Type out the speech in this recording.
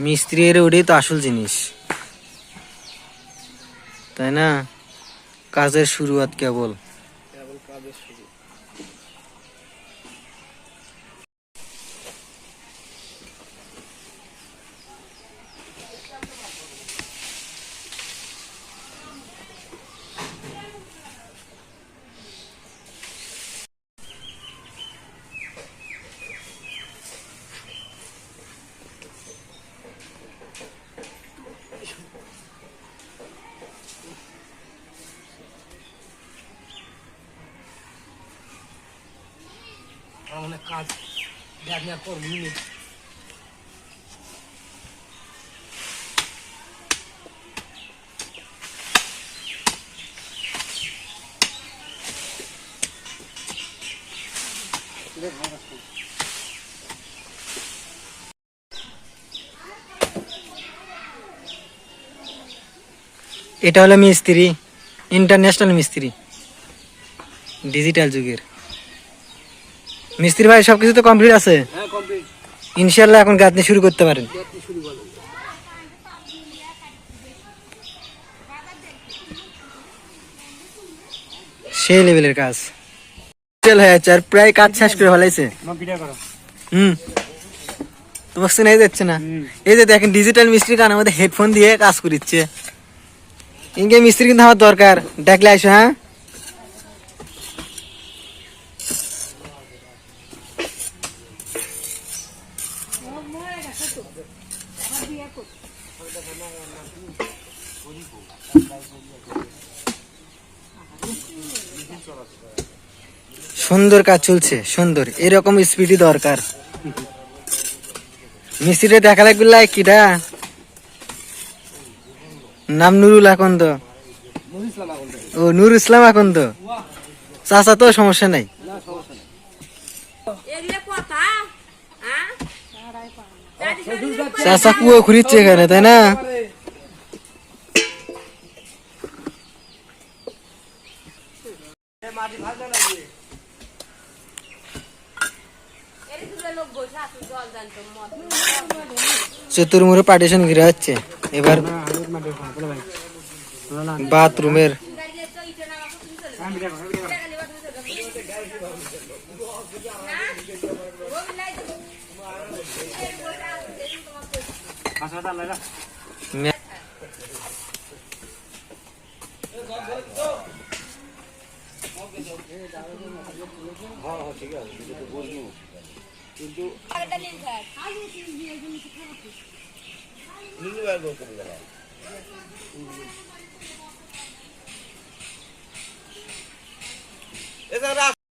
মিস্ত্রির ওটাই তো আসল জিনিস, তাই না? কাজের শুরুয়াত কেবল। কাজের শুরু। অনেক কাজ দেখার পর মিনিট এটা হলো মিস্ত্রি, ইন্টারন্যাশনাল মিস্ত্রি, ডিজিটাল যুগের মিস্ত্রি। ভাই সবকিছু তো কমপ্লিট আছে? হ্যাঁ কমপ্লিট। ইনশাল্লাহ এখন গাঁথনি শুরু করতে পারেন। শুরু করেন। সেই লেভেলের কাজ হয়ে যাচ্ছে, আর প্রায় কাজ শেষ করে ফেলাইছে। তোমার শোনাই যাচ্ছে না? এই যে দেখেন ডিজিটাল মিস্ত্রি কানের মধ্যে হেডফোন দিয়ে কাজ করিচ্ছে। ইনকে মিস্ত্রি কিন্তু আমার দরকার, দেখলে আইসো। হ্যাঁ, সুন্দর কাজ চলছে, সুন্দর। এরকম স্পিডই দরকার। মিস্ত্রিটা দেখা লাগবে। কিটা নাম? নুরুল আকন্দ। ও নুর ইসলাম আকন্দ। চাচা তো সমস্যা নাই। চাচা কুয়ো খুঁড়িচ্ছে এখানে, তাই না? চতুর্মুড়ে পার্টিশন ঘিরে হচ্ছে। এবার বাথরুমের ঠিক আছে বুঝবো, কিন্তু